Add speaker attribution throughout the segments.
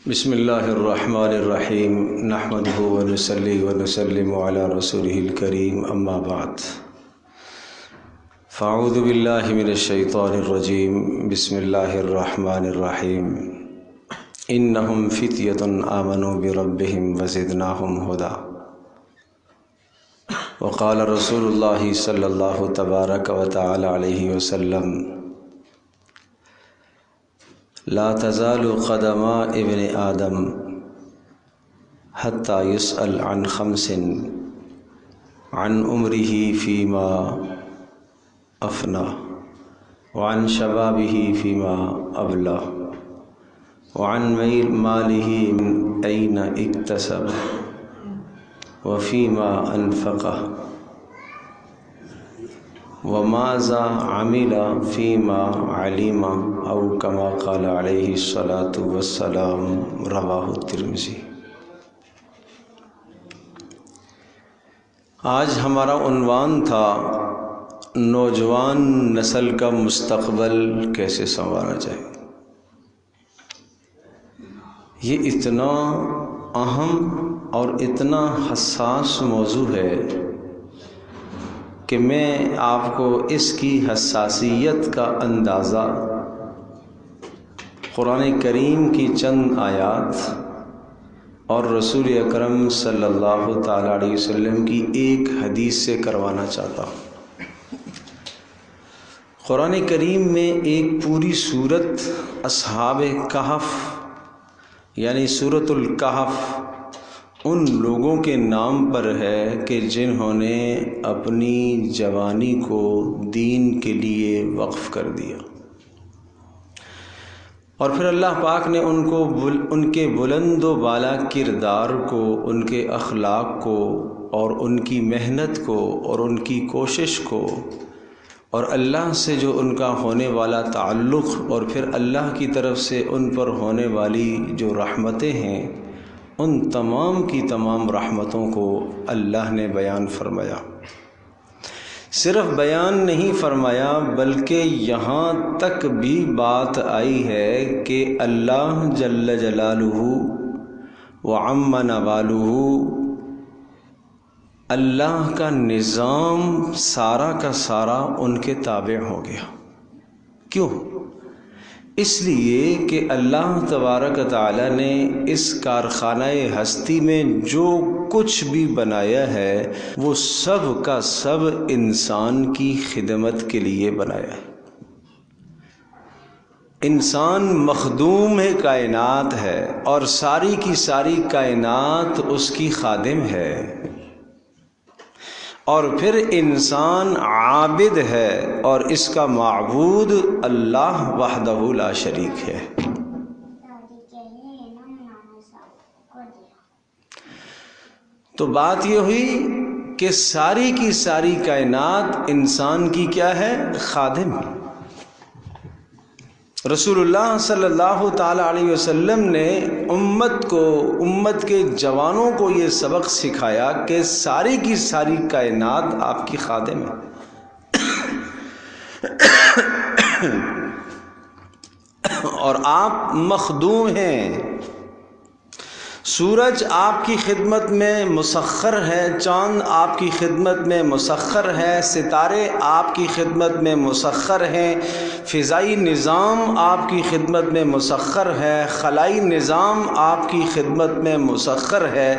Speaker 1: بسم اللہ الرحمن الرحیم نحمدہ ونصلی ونسلم علی رسولہ الکریم اما بعد فاعوذ باللہ من الشیطان الرجیم بسم اللہ الرحمن الرحیم انہم فتیۃ آمنوا بربہم وزدناہم ہدی وقال رسول اللہ صلی اللہ تبارک و تعالی علیہ وسلم لا تزال قدم ابن آدم حتى يسأل عن خمس عن عمره فيما أفنى وعن شبابه فيما أبلى وعن ماله من أين اكتسب وفيما أنفقه وماذا عمل فيما علم او كما قال عليه الصلاة والسلام رواه الترمذی۔ آج ہمارا عنوان تھا نوجوان نسل کا مستقبل کیسے سنوارا جائے۔ یہ اتنا اہم اور اتنا حساس موضوع ہے کہ میں آپ کو اس کی حساسیت کا اندازہ قرآن کریم کی چند آیات اور رسول اکرم صلی اللہ تعالیٰ علیہ وسلم کی ایک حدیث سے کروانا چاہتا ہوں۔ قرآن کریم میں ایک پوری سورت اصحاب کہف یعنی سورۃ الکہف ان لوگوں کے نام پر ہے کہ جنہوں نے اپنی جوانی کو دین کے لیے وقف کر دیا، اور پھر اللہ پاک نے ان کے بلند و بالا کردار کو، ان کے اخلاق کو اور ان کی محنت کو اور ان کی کوشش کو اور اللہ سے جو ان کا ہونے والا تعلق اور پھر اللہ کی طرف سے ان پر ہونے والی جو رحمتیں ہیں، ان تمام کی تمام رحمتوں کو اللہ نے بیان فرمایا۔ صرف بیان نہیں فرمایا بلکہ یہاں تک بھی بات آئی ہے کہ اللہ جل جلالہ وعم نوالہ، اللہ کا نظام سارا کا سارا ان کے تابع ہو گیا۔ کیوں؟ اس لیے کہ اللہ تبارک تعالی نے اس کارخانہ ہستی میں جو کچھ بھی بنایا ہے وہ سب کا سب انسان کی خدمت کے لیے بنایا ہے۔ انسان مخدوم ہے، کائنات ہے، اور ساری کی ساری کائنات اس کی خادم ہے، اور پھر انسان عابد ہے اور اس کا معبود اللہ وحدہ لا شریک ہے۔ تو بات یہ ہوئی کہ ساری کی ساری کائنات انسان کی کیا ہے؟ خادم۔ رسول اللہ صلی اللہ تعالی علیہ وسلم نے امت کے جوانوں کو یہ سبق سکھایا کہ ساری کی ساری کائنات آپ کی خادم ہے، اور آپ مخدوم ہیں۔ سورج آپ کی خدمت میں مسخر ہے، چاند آپ کی خدمت میں مسخر ہے، ستارے آپ کی خدمت میں مسخر ہیں، فضائی نظام آپ کی خدمت میں مسخر ہے، خلائی نظام آپ کی خدمت میں مسخر ہے،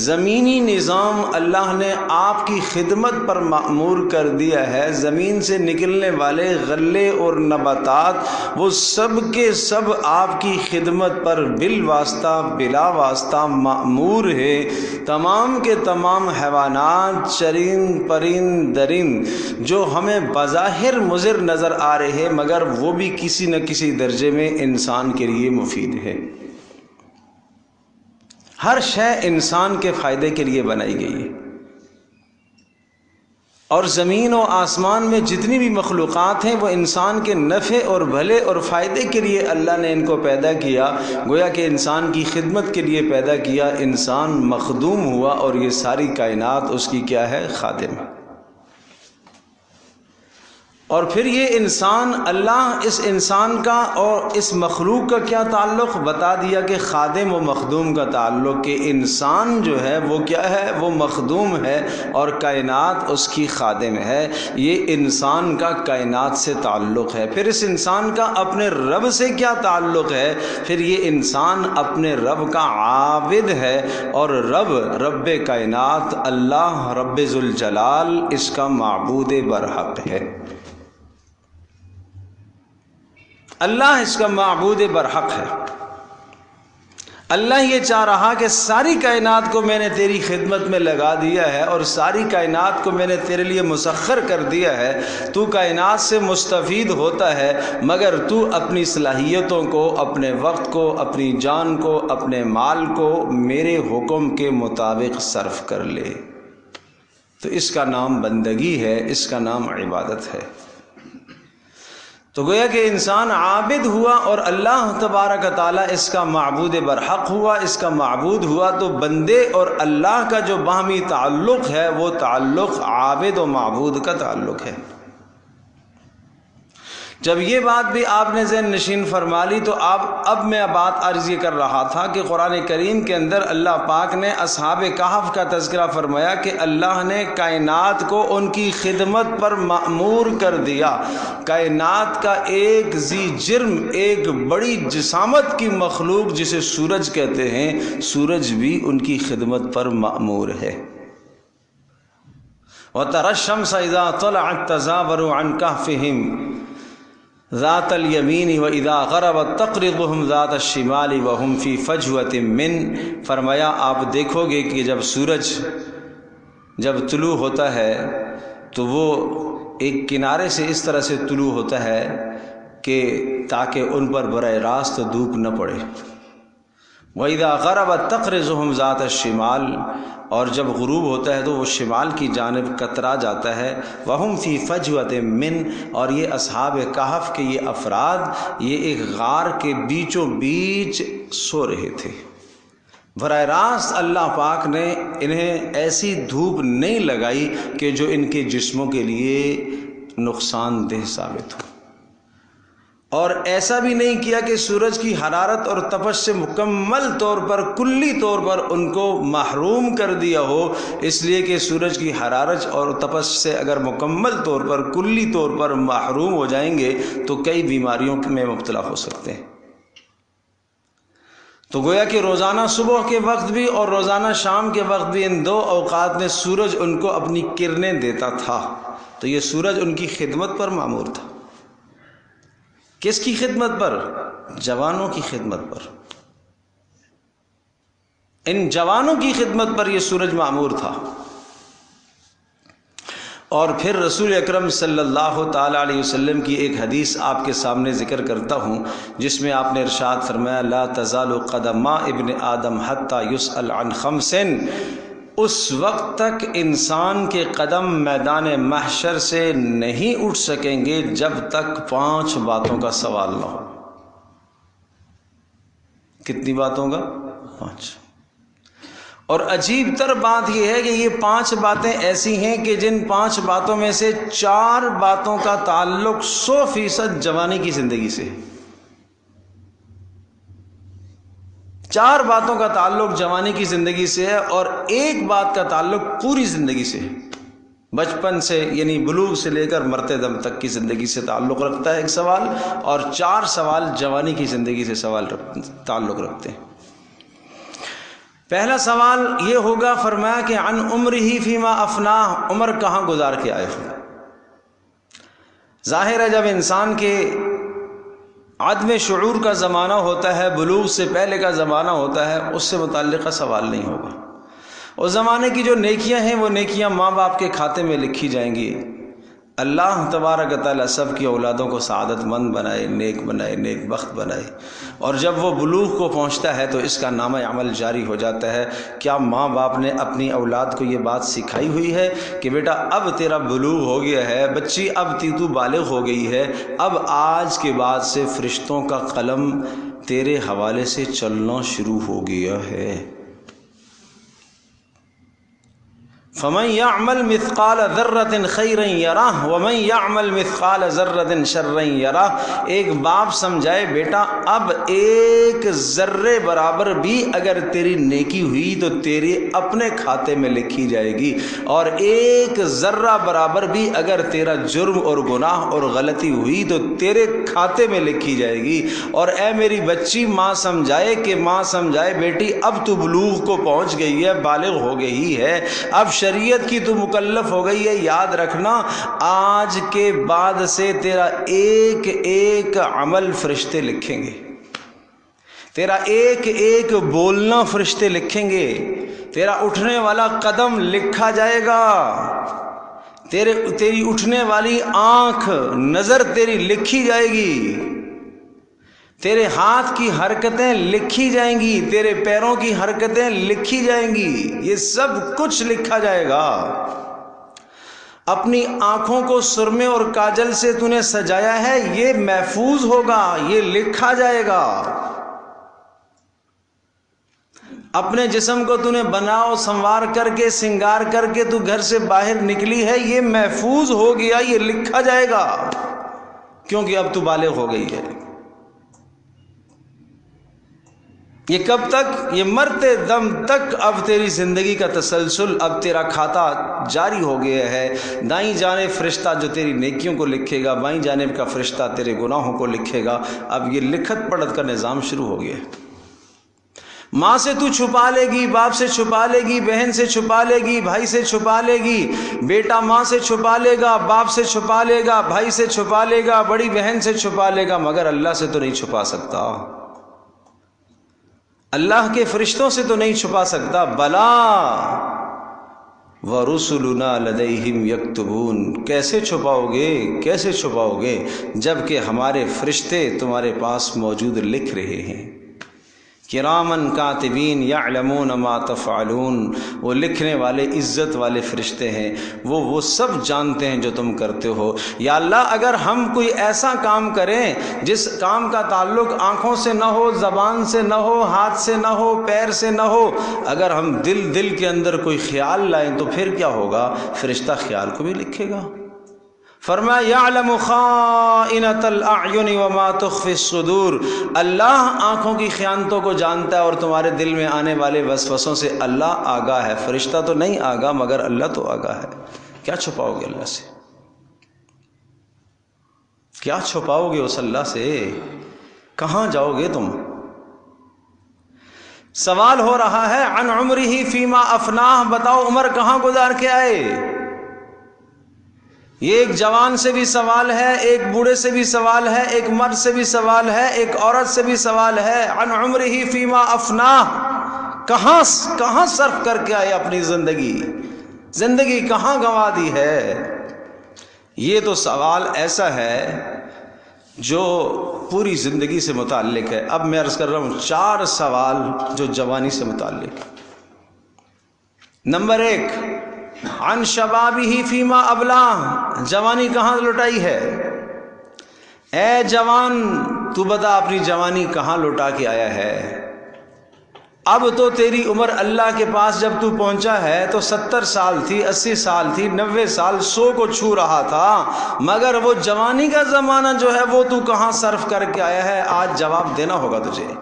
Speaker 1: زمینی نظام اللہ نے آپ کی خدمت پر مأمور کر دیا ہے۔ زمین سے نکلنے والے غلے اور نباتات وہ سب کے سب آپ کی خدمت پر بالواسطہ بلا واسطہ مأمور ہے۔ تمام کے تمام حیوانات، چرند پرند درند جو ہمیں بظاہر مضر نظر آ رہے ہیں مگر وہ بھی کسی نہ کسی درجے میں انسان کے لیے مفید ہے۔ ہر شے انسان کے فائدے کے لیے بنائی گئی ہے، اور زمین و آسمان میں جتنی بھی مخلوقات ہیں وہ انسان کے نفع اور بھلے اور فائدے کے لیے اللہ نے ان کو پیدا کیا، گویا کہ انسان کی خدمت کے لیے پیدا کیا۔ انسان مخدوم ہوا اور یہ ساری کائنات اس کی کیا ہے؟ خادم۔ اور پھر یہ انسان، اللہ اس انسان کا اور اس مخلوق کا کیا تعلق بتا دیا کہ خادم و مخدوم کا تعلق، کہ انسان جو ہے وہ کیا ہے، وہ مخدوم ہے اور کائنات اس کی خادم ہے۔ یہ انسان کا کائنات سے تعلق ہے۔ پھر اس انسان کا اپنے رب سے کیا تعلق ہے؟ پھر یہ انسان اپنے رب کا عابد ہے، اور رب کائنات اللہ رب ذوالجلال اس کا معبود برحق ہے۔ اللہ اس کا معبود برحق ہے۔ اللہ یہ چاہ رہا کہ ساری کائنات کو میں نے تیری خدمت میں لگا دیا ہے، اور ساری کائنات کو میں نے تیرے لیے مسخر کر دیا ہے، تو کائنات سے مستفید ہوتا ہے، مگر تو اپنی صلاحیتوں کو، اپنے وقت کو، اپنی جان کو، اپنے مال کو میرے حکم کے مطابق صرف کر لے۔ تو اس کا نام بندگی ہے، اس کا نام عبادت ہے۔ تو گویا کہ انسان عابد ہوا اور اللہ تبارک تعالیٰ اس کا معبود برحق ہوا، اس کا معبود ہوا۔ تو بندے اور اللہ کا جو باہمی تعلق ہے وہ تعلق عابد و معبود کا تعلق ہے۔ جب یہ بات بھی آپ نے ذہن نشین فرما لی تو اب میں بات عرض یہ کر رہا تھا کہ قرآن کریم کے اندر اللہ پاک نے اصحاب کہف کا تذکرہ فرمایا کہ اللہ نے کائنات کو ان کی خدمت پر مأمور کر دیا۔ کائنات کا ایک ذی جرم، ایک بڑی جسامت کی مخلوق جسے سورج کہتے ہیں، سورج بھی ان کی خدمت پر مأمور ہے۔ وَتَرَى الشَّمْسَ إِذَا طَلَعَتْ تَزَاوَرُ عَنْ كَهْفِهِمْ ذات الیمین واذا غربت تقرضهم ذات الشمال وهم فی فجوۃ من۔ فرمایا آپ دیکھو گے کہ جب سورج جب طلوع ہوتا ہے تو وہ ایک کنارے سے اس طرح سے طلوع ہوتا ہے کہ تاکہ ان پر براہ راست دھوپ نہ پڑے۔ وَإِذَا غَرَبَتْ تَقْرِضُهُمْ ذَاتَ الشِّمَالِ، اور جب غروب ہوتا ہے تو وہ شمال کی جانب کترا جاتا ہے۔ وَهُمْ فِي فَجْوَةٍ مِّن، اور یہ اصحاب کہف کے یہ افراد یہ ایک غار کے بیچوں بیچ سو رہے تھے۔ براہ راست اللہ پاک نے انہیں ایسی دھوپ نہیں لگائی کہ جو ان کے جسموں کے لیے نقصان دہ ثابت ہو، اور ایسا بھی نہیں کیا کہ سورج کی حرارت اور تپش سے مکمل طور پر، کلی طور پر ان کو محروم کر دیا ہو، اس لیے کہ سورج کی حرارت اور تپش سے اگر مکمل طور پر، کلی طور پر محروم ہو جائیں گے تو کئی بیماریوں میں مبتلا ہو سکتے ہیں۔ تو گویا کہ روزانہ صبح کے وقت بھی اور روزانہ شام کے وقت بھی ان دو اوقات میں سورج ان کو اپنی کرنیں دیتا تھا۔ تو یہ سورج ان کی خدمت پر مامور تھا۔ کس کی خدمت پر؟ جوانوں کی خدمت پر۔ ان جوانوں کی خدمت پر یہ سورج مامور تھا۔ اور پھر رسول اکرم صلی اللہ تعالی علیہ وسلم کی ایک حدیث آپ کے سامنے ذکر کرتا ہوں، جس میں آپ نے ارشاد فرمایا لا تزال قدم ابن آدم حتی یسأل عن خمس، اس وقت تک انسان کے قدم میدان محشر سے نہیں اٹھ سکیں گے جب تک 5 باتوں کا سوال نہ ہو۔ کتنی باتوں کا؟ 5۔ اور عجیب تر بات یہ ہے کہ یہ 5 باتیں ایسی ہیں کہ جن 5 باتوں میں سے 4 باتوں کا تعلق 100% جوانی کی زندگی سے ہے۔ 4 باتوں کا تعلق جوانی کی زندگی سے ہے، اور ایک بات کا تعلق پوری زندگی سے ہے۔ بچپن سے یعنی بلوغ سے لے کر مرتے دم تک کی زندگی سے تعلق رکھتا ہے ایک سوال، اور 4 سوال جوانی کی زندگی سے تعلق رکھتے ہیں۔ پہلا سوال یہ ہوگا، فرمایا کہ عن عمرہ فیما افناہ، عمر کہاں گزار کے آئے ہو۔ ظاہر ہے جب انسان کے عدم شعور کا زمانہ ہوتا ہے، بلوغ سے پہلے کا زمانہ ہوتا ہے، اس سے متعلقہ سوال نہیں ہوگا۔ اس زمانے کی جو نیکیاں ہیں وہ نیکیاں ماں باپ کے کھاتے میں لکھی جائیں گی۔ اللہ تبارک تعالیٰ سب کی اولادوں کو سعادت مند بنائے، نیک بخت بنائے، اور جب وہ بلوغ کو پہنچتا ہے تو اس کا نامہ عمل جاری ہو جاتا ہے۔ کیا ماں باپ نے اپنی اولاد کو یہ بات سکھائی ہوئی ہے کہ بیٹا اب تیرا بلوغ ہو گیا ہے، بچی اب تو بالغ ہو گئی ہے، اب آج کے بعد سے فرشتوں کا قلم تیرے حوالے سے چلنا شروع ہو گیا ہے۔ فمن يعمل مثقال ذرة خيرا يره ومن يعمل مثقال ذرة شرا يره۔ ایک باپ سمجھائے بیٹا اب ایک ذرے برابر بھی اگر تیری نیکی ہوئی تو تیرے اپنے کھاتے میں لکھی جائے گی، اور ایک ذرہ برابر بھی اگر تیرا جرم اور گناہ اور غلطی ہوئی تو تیرے کھاتے میں لکھی جائے گی۔ اور اے میری بچی ماں سمجھائے بیٹی اب تو بلوغ کو پہنچ گئی ہے، بالغ ہو گئی ہے، اب شریعت کی تو مکلف ہو گئی ہے۔ یاد رکھنا آج کے بعد سے تیرا ایک ایک عمل فرشتے لکھیں گے، تیرا ایک ایک بولنا فرشتے لکھیں گے، تیرا اٹھنے والا قدم لکھا جائے گا، تیری اٹھنے والی آنکھ نظر تیری لکھی جائے گی، تیرے ہاتھ کی حرکتیں لکھی جائیں گی، تیرے پیروں کی حرکتیں لکھی جائیں گی، یہ سب کچھ لکھا جائے گا۔ اپنی آنکھوں کو سرمے اور کاجل سے تو نے سجایا ہے، یہ محفوظ ہوگا، یہ لکھا جائے گا۔ اپنے جسم کو تو نے بناؤ سنوار کر کے سنگار کر کے تو گھر سے باہر نکلی ہے، یہ محفوظ ہو گیا، یہ لکھا جائے گا، کیونکہ اب تو بالغ ہو گئی ہے۔ یہ کب تک؟ یہ مرتے دم تک اب تیری زندگی کا تسلسل، اب تیرا کھاتا جاری ہو گیا ہے۔ دائیں جانب فرشتہ جو تیری نیکیوں کو لکھے گا، بائیں جانب کا فرشتہ تیرے گناہوں کو لکھے گا۔ اب یہ لکھت پڑھت کا نظام شروع ہو گیا ہے۔ ماں سے تو چھپا لے گی، باپ سے چھپا لے گی، بہن سے چھپا لے گی، بھائی سے چھپا لے گی، بیٹا ماں سے چھپا لے گا، باپ سے چھپا لے گا، بھائی سے چھپا لے گا، بڑی بہن سے چھپا لے گا، مگر اللہ سے تو نہیں چھپا سکتا، اللہ کے فرشتوں سے تو نہیں چھپا سکتا۔ بلا وَرُسُلُنَا لَدَيْهِمْ يَكْتُبُونَ، کیسے چھپاؤ گے جب کہ ہمارے فرشتے تمہارے پاس موجود لکھ رہے ہیں۔ کرامن کاتبین یعلمون ما تفعلون، وہ لکھنے والے عزت والے فرشتے ہیں، وہ سب جانتے ہیں جو تم کرتے ہو۔ یا اللہ اگر ہم کوئی ایسا کام کریں جس کام کا تعلق آنکھوں سے نہ ہو، زبان سے نہ ہو، ہاتھ سے نہ ہو، پیر سے نہ ہو، اگر ہم دل کے اندر کوئی خیال لائیں تو پھر کیا ہوگا؟ فرشتہ خیال کو بھی لکھے گا۔ فرمایا یعلم خائنۃ الاعین وما تخفی الصدور، اللہ آنکھوں کی خیانتوں کو جانتا ہے اور تمہارے دل میں آنے والے وسوسوں سے اللہ آگاہ ہے۔ فرشتہ تو نہیں آگاہ مگر اللہ تو آگاہ ہے۔ کیا چھپاؤ گے اللہ سے؟ کیا چھپاؤ گے اس اللہ سے؟ کہاں جاؤ گے تم؟ سوال ہو رہا ہے عن عمرہ فیما افناہ، بتاؤ عمر کہاں گزار کے آئے؟ یہ ایک جوان سے بھی سوال ہے، ایک بوڑھے سے بھی سوال ہے، ایک مرد سے بھی سوال ہے، ایک عورت سے بھی سوال ہے۔ عن عمرہ فیما افناہ، کہاں صرف کر کے آئے اپنی زندگی کہاں گنوا دی ہے؟ یہ تو سوال ایسا ہے جو پوری زندگی سے متعلق ہے۔ اب میں عرض کر رہا ہوں 4 سوال جو جوانی سے متعلق۔ نمبر 1 عن شبابہ فیما ابلاہ، جوانی کہاں لٹائی ہے؟ اے جوان تو بتا اپنی جوانی کہاں لٹا کے آیا ہے؟ اب تو تیری عمر اللہ کے پاس جب تو پہنچا ہے تو 70 سال تھی، 80 سال تھی، 90 سال، 100 کو چھو رہا تھا، مگر وہ جوانی کا زمانہ جو ہے وہ تو کہاں صرف کر کے آیا ہے؟ آج جواب دینا ہوگا تجھے،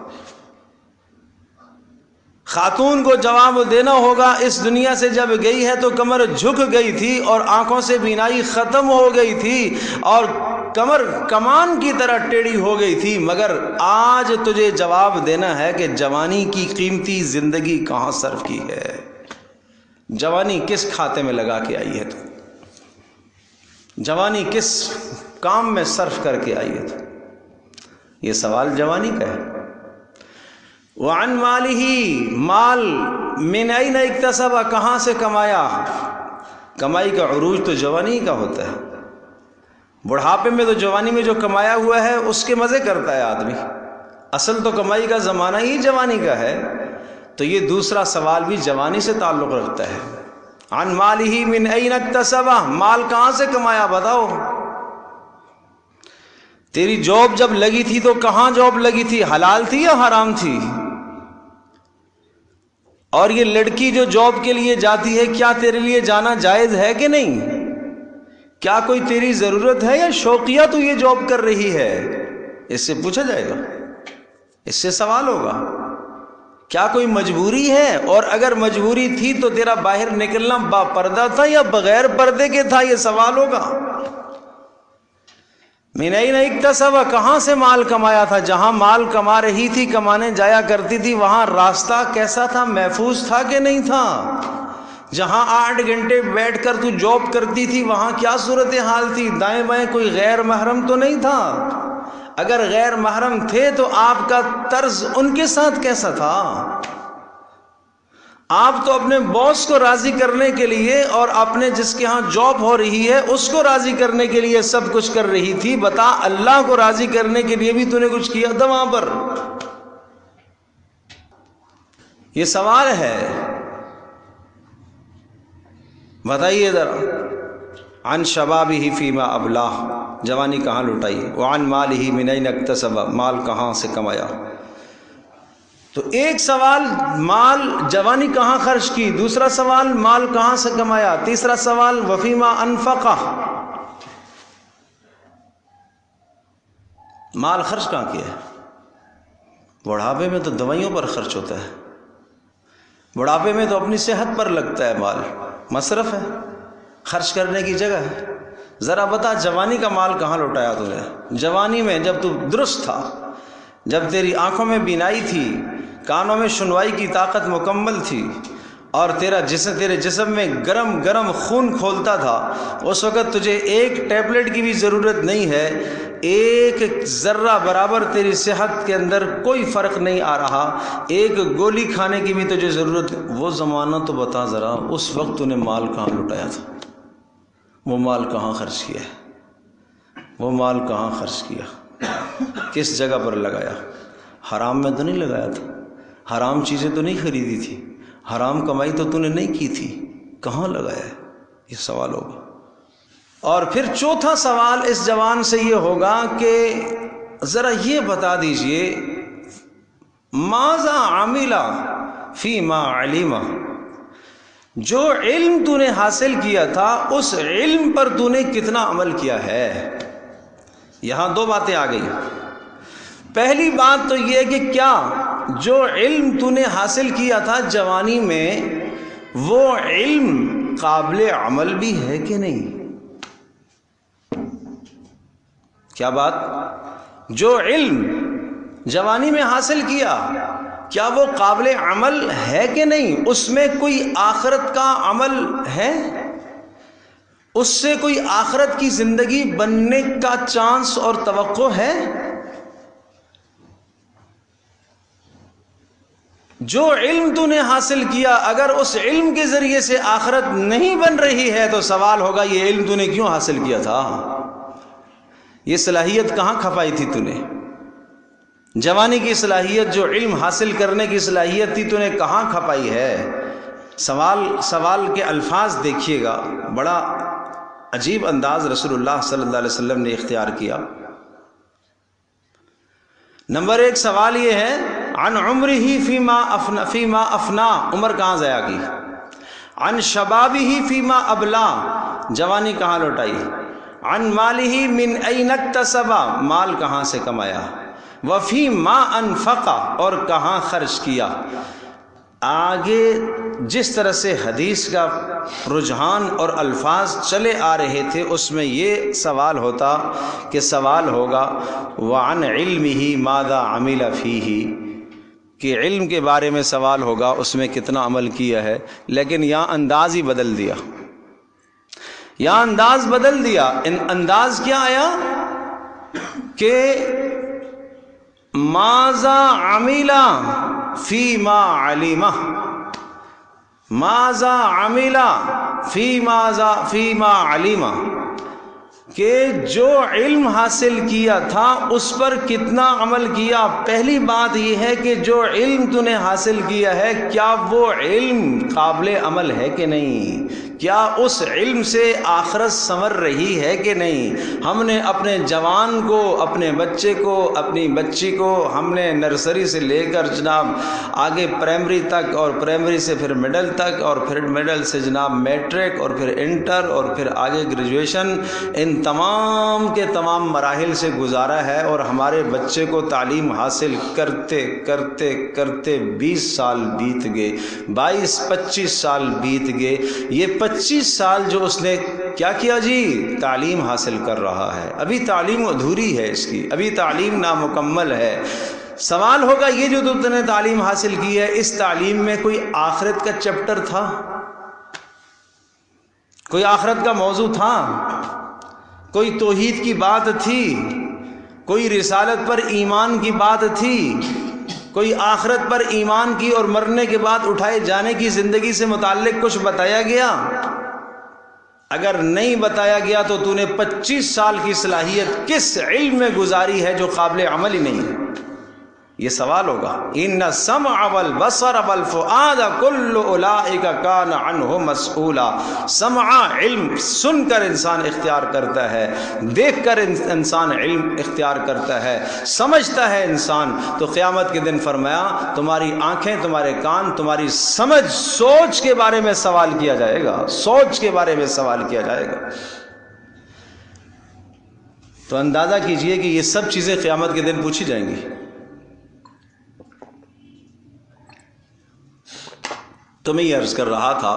Speaker 1: خاتون کو جواب دینا ہوگا۔ اس دنیا سے جب گئی ہے تو کمر جھک گئی تھی اور آنکھوں سے بینائی ختم ہو گئی تھی اور کمر کمان کی طرح ٹیڑھی ہو گئی تھی، مگر آج تجھے جواب دینا ہے کہ جوانی کی قیمتی زندگی کہاں صرف کی ہے؟ جوانی کس کھاتے میں لگا کے آئی ہے تو؟ جوانی کس کام میں صرف کر کے آئی ہے تو؟ یہ سوال جوانی کا ہے۔ وعن مالہ، مال من این اکتسب، کہاں سے کمایا؟ کمائی کا عروج تو جوانی کا ہوتا ہے۔ بڑھاپے میں تو جوانی میں جو کمایا ہوا ہے اس کے مزے کرتا ہے آدمی، اصل تو کمائی کا زمانہ ہی جوانی کا ہے۔ تو یہ دوسرا سوال بھی جوانی سے تعلق رکھتا ہے۔ عن مالہ من این اکتسب، مال کہاں سے کمایا بتاؤ؟ تیری جاب جب لگی تھی تو کہاں جاب لگی تھی؟ حلال تھی یا حرام تھی؟ اور یہ لڑکی جو جاب کے لیے جاتی ہے، کیا تیرے لیے جانا جائز ہے کہ نہیں؟ کیا کوئی تیری ضرورت ہے یا شوقیہ تو یہ جاب کر رہی ہے؟ اس سے پوچھا جائے گا، اس سے سوال ہوگا۔ کیا کوئی مجبوری ہے؟ اور اگر مجبوری تھی تو تیرا باہر نکلنا با پردہ تھا یا بغیر پردے کے تھا؟ یہ سوال ہوگا۔ من این اکتسب، کہاں سے مال کمایا تھا؟ جہاں مال کما رہی تھی، کمانے جایا کرتی تھی، وہاں راستہ کیسا تھا؟ محفوظ تھا کہ نہیں تھا؟ جہاں 8 گھنٹے بیٹھ کر تو جاب کرتی تھی، وہاں کیا صورتحال تھی؟ دائیں بائیں کوئی غیر محرم تو نہیں تھا؟ اگر غیر محرم تھے تو آپ کا طرز ان کے ساتھ کیسا تھا؟ آپ تو اپنے باس کو راضی کرنے کے لیے اور اپنے جس کے ہاں جاب ہو رہی ہے اس کو راضی کرنے کے لیے سب کچھ کر رہی تھی۔ بتا، اللہ کو راضی کرنے کے لیے بھی تو نے کچھ کیا تھا وہاں پر؟ یہ سوال ہے، بتائیے ذرا۔ عن شبابہ فیما ابلاہ، جوانی کہاں لٹائی؟ وعن مالہ من این اکتسب، مال کہاں سے کمایا؟ تو ایک سوال مال جوانی کہاں خرچ کی، دوسرا سوال مال کہاں سے کمایا، تیسرا سوال وفیما انفقہ، مال خرچ کہاں کیا ہے؟ بڑھاپے میں تو دوائیوں پر خرچ ہوتا ہے، بڑھاپے میں تو اپنی صحت پر لگتا ہے مال، مصرف ہے، خرچ کرنے کی جگہ ہے۔ ذرا بتا، جوانی کا مال کہاں لوٹایا تو نے؟ جوانی میں جب تو درست تھا، جب تیری آنکھوں میں بینائی تھی، کانوں میں سنوائی کی طاقت مکمل تھی، اور تیرے جسم میں گرم گرم خون کھولتا تھا، اس وقت تجھے ایک ٹیبلٹ کی بھی ضرورت نہیں ہے، ایک ذرہ برابر تیری صحت کے اندر کوئی فرق نہیں آ رہا، ایک گولی کھانے کی بھی تجھے ضرورت۔ وہ زمانہ تو بتا ذرا، اس وقت تو نے مال کہاں لٹایا تھا؟ وہ مال کہاں خرچ کیا ہے؟ وہ مال کہاں خرچ کیا؟ کس جگہ پر لگایا؟ حرام میں تو نہیں لگایا تھا، حرام چیزیں تو نہیں خریدی تھی، حرام کمائی تو نے نہیں کی تھی، کہاں لگایا ہے؟ یہ سوال ہوگا۔ اور پھر چوتھا سوال اس جوان سے یہ ہوگا کہ ذرا یہ بتا دیجئے، ماذا عمل فیما علم، جو علم تو نے حاصل کیا تھا اس علم پر تو نے کتنا عمل کیا ہے؟ یہاں دو باتیں آ گئی۔ پہلی بات تو یہ کہ کیا جو علم تو نے حاصل کیا تھا جوانی میں، وہ علم قابل عمل بھی ہے کہ نہیں؟ کیا بات؟ جو علم جوانی میں حاصل کیا، کیا وہ قابل عمل ہے کہ نہیں؟ اس میں کوئی آخرت کا عمل ہے؟ اس سے کوئی آخرت کی زندگی بننے کا چانس اور توقع ہے؟ جو علم تو نے حاصل کیا، اگر اس علم کے ذریعے سے آخرت نہیں بن رہی ہے تو سوال ہوگا یہ علم تو نے کیوں حاصل کیا تھا؟ یہ صلاحیت کہاں کھپائی تھی تو نے؟ جوانی کی صلاحیت، جو علم حاصل کرنے کی صلاحیت تھی، تو نے کہاں کھپائی ہے؟ سوال کے الفاظ دیکھیے گا، بڑا عجیب انداز رسول اللہ صلی اللہ علیہ وسلم نے اختیار کیا۔ نمبر 1 سوال یہ ہے، عن عمرہ فیما افنا، عمر کہاں ضائع کی؟ عن شبابہ فیما ابلا، جوانی کہاں لوٹائی؟ عن مالہ من این اکتسب، مال کہاں سے کمایا؟ وفی ما انفقا، اور کہاں خرچ کیا؟ آگے جس طرح سے حدیث کا رجحان اور الفاظ چلے آ رہے تھے، اس میں یہ سوال ہوتا کہ سوال ہوگا وعن علمہ ماذا عمل فیہ، کہ علم کے بارے میں سوال ہوگا اس میں کتنا عمل کیا ہے، لیکن یہاں انداز ہی بدل دیا، یہاں انداز بدل دیا۔ انداز کیا آیا کہ ماذا عمل فیما علمہ، ماذا عمل فیما علمہ، کہ جو علم حاصل کیا تھا اس پر کتنا عمل کیا۔ پہلی بات یہ ہے کہ جو علم تو نے حاصل کیا ہے، کیا وہ علم قابل عمل ہے کہ نہیں؟ کیا اس علم سے آخرت سنور رہی ہے کہ نہیں؟ ہم نے اپنے جوان کو، اپنے بچے کو، اپنی بچی کو ہم نے نرسری سے لے کر جناب آگے پرائمری تک، اور پرائمری سے پھر مڈل تک، اور پھر مڈل سے جناب میٹرک، اور پھر انٹر، اور پھر آگے گریجویشن، ان تمام کے تمام مراحل سے گزارا ہے، اور ہمارے بچے کو تعلیم حاصل کرتے کرتے کرتے 20 سال بیت گئے، 22-25 سال بیت گئے۔ یہ 25 سال جو اس نے کیا کیا جی؟ تعلیم حاصل کر رہا ہے، ابھی تعلیم ادھوری ہے اس کی، ابھی تعلیم نامکمل ہے۔ سوال ہوگا یہ جو تم نے تعلیم حاصل کی ہے، اس تعلیم میں کوئی آخرت کا چیپٹر تھا؟ کوئی آخرت کا موضوع تھا؟ کوئی توحید کی بات تھی؟ کوئی رسالت پر ایمان کی بات تھی؟ کوئی آخرت پر ایمان کی اور مرنے کے بعد اٹھائے جانے کی زندگی سے متعلق کچھ بتایا گیا؟ اگر نہیں بتایا گیا تو تو نے 25 سال کی صلاحیت کس علم میں گزاری ہے جو قابل عمل ہی نہیں ہے؟ یہ سوال ہوگا۔ ان السمع والبصر والفؤاد کل اولئک کان عنہ مسئولا۔ سمع علم سن کر انسان اختیار کرتا ہے، دیکھ کر انسان علم اختیار کرتا ہے، سمجھتا ہے انسان، تو قیامت کے دن فرمایا تمہاری آنکھیں، تمہارے کان، تمہاری سمجھ، سوچ کے بارے میں سوال کیا جائے گا، سوچ کے بارے میں سوال کیا جائے گا۔ تو اندازہ کیجئے کہ یہ سب چیزیں قیامت کے دن پوچھی جائیں گی۔ تو میں یہ عرض کر رہا تھا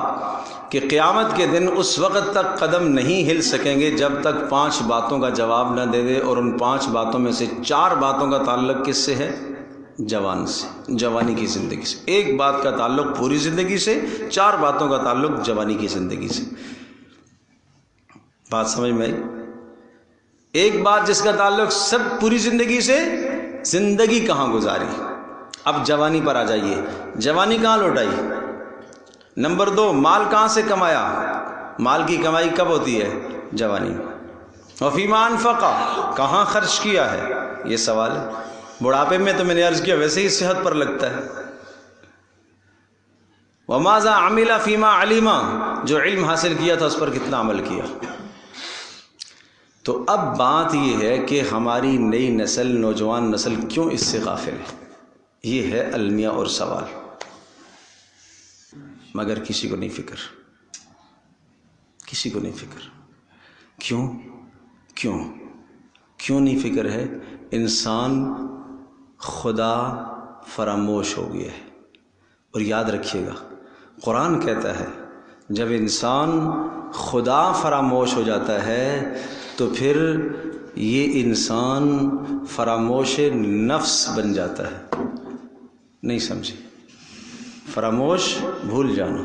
Speaker 1: کہ قیامت کے دن اس وقت تک قدم نہیں ہل سکیں گے جب تک 5 باتوں کا جواب نہ دے دے، اور ان 5 باتوں میں سے 4 باتوں کا تعلق کس سے ہے؟ جوان سے، جوانی کی زندگی سے۔ ایک بات کا تعلق پوری زندگی سے، 4 باتوں کا تعلق جوانی کی زندگی سے۔ بات سمجھ میں آئی؟ ایک بات جس کا تعلق سب پوری زندگی سے، زندگی کہاں گزاری۔ اب جوانی پر آ جائیے، جوانی کہاں لوٹائی؟ نمبر 2، مال کہاں سے کمایا؟ مال کی کمائی کب ہوتی ہے؟ جوانی میں۔ وفیما انفقا، کہاں خرچ کیا ہے؟ یہ سوال ہے۔ بڑھاپے میں تو میں نے عرض کیا ویسے ہی صحت پر لگتا ہے۔ وماذا عمل فیما علما، جو علم حاصل کیا تھا اس پر کتنا عمل کیا۔ تو اب بات یہ ہے کہ ہماری نئی نسل، نوجوان نسل کیوں اس سے غافل ہے؟ یہ ہے المیہ اور سوال، مگر کسی کو نہیں فکر، کسی کو نہیں فکر۔ کیوں نہیں فکر ہے؟ انسان خدا فراموش ہو گیا ہے۔ اور یاد رکھیے گا، قرآن کہتا ہے جب انسان خدا فراموش ہو جاتا ہے تو پھر یہ انسان فراموش نفس بن جاتا ہے۔ نہیں سمجھے؟ فراموش بھول جانا۔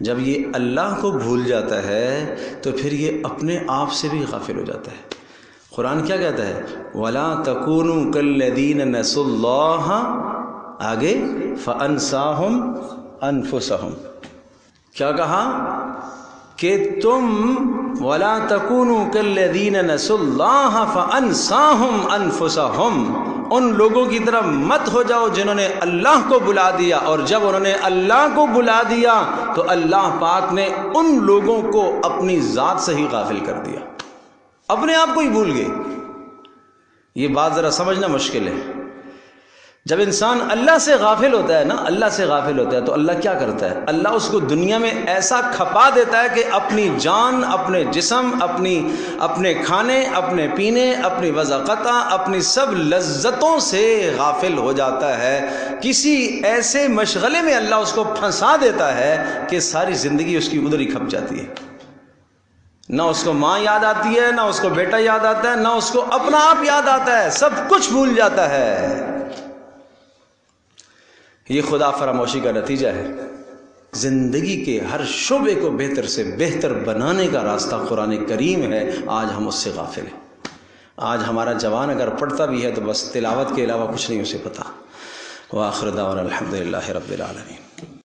Speaker 1: جب یہ اللہ کو بھول جاتا ہے تو پھر یہ اپنے آپ سے بھی غافل ہو جاتا ہے۔ قرآن کیا کہتا ہے؟ وَلَا تَكُونُوا كَالَّذِينَ نَسُوا اللَّهَ، آگے فَأَنْسَاهُمْ أَنفُسَهُمْ۔ کیا کہا؟ کہ تم وَلَا تَكُونُوا كَالَّذِينَ نَسُوا اللَّهَ فَأَنْسَاهُمْ أَنفُسَهُمْ، ان لوگوں کی طرح مت ہو جاؤ جنہوں نے اللہ کو بلا دیا، اور جب انہوں نے اللہ کو بلا دیا تو اللہ پاک نے ان لوگوں کو اپنی ذات سے ہی غافل کر دیا، اپنے آپ کو ہی بھول گئے۔ یہ بات ذرا سمجھنا مشکل ہے۔ جب انسان اللہ سے غافل ہوتا ہے نا، اللہ سے غافل ہوتا ہے تو اللہ کیا کرتا ہے؟ اللہ اس کو دنیا میں ایسا کھپا دیتا ہے کہ اپنی جان، اپنے جسم، اپنے کھانے، اپنے پینے، اپنی وضاقتہ، اپنی سب لذتوں سے غافل ہو جاتا ہے۔ کسی ایسے مشغلے میں اللہ اس کو پھنسا دیتا ہے کہ ساری زندگی اس کی ادھر ہی کھپ جاتی ہے۔ نہ اس کو ماں یاد آتی ہے، نہ اس کو بیٹا یاد آتا ہے، نہ اس کو اپنا آپ یاد آتا ہے، سب کچھ بھول جاتا ہے۔ یہ خدا فراموشی کا نتیجہ ہے۔ زندگی کے ہر شعبے کو بہتر سے بہتر بنانے کا راستہ قرآن کریم ہے، آج ہم اس سے غافل ہیں۔ آج ہمارا جوان اگر پڑھتا بھی ہے تو بس تلاوت کے علاوہ کچھ نہیں اسے پتہ۔ وآخر دعوانا الحمدللہ رب العالمین۔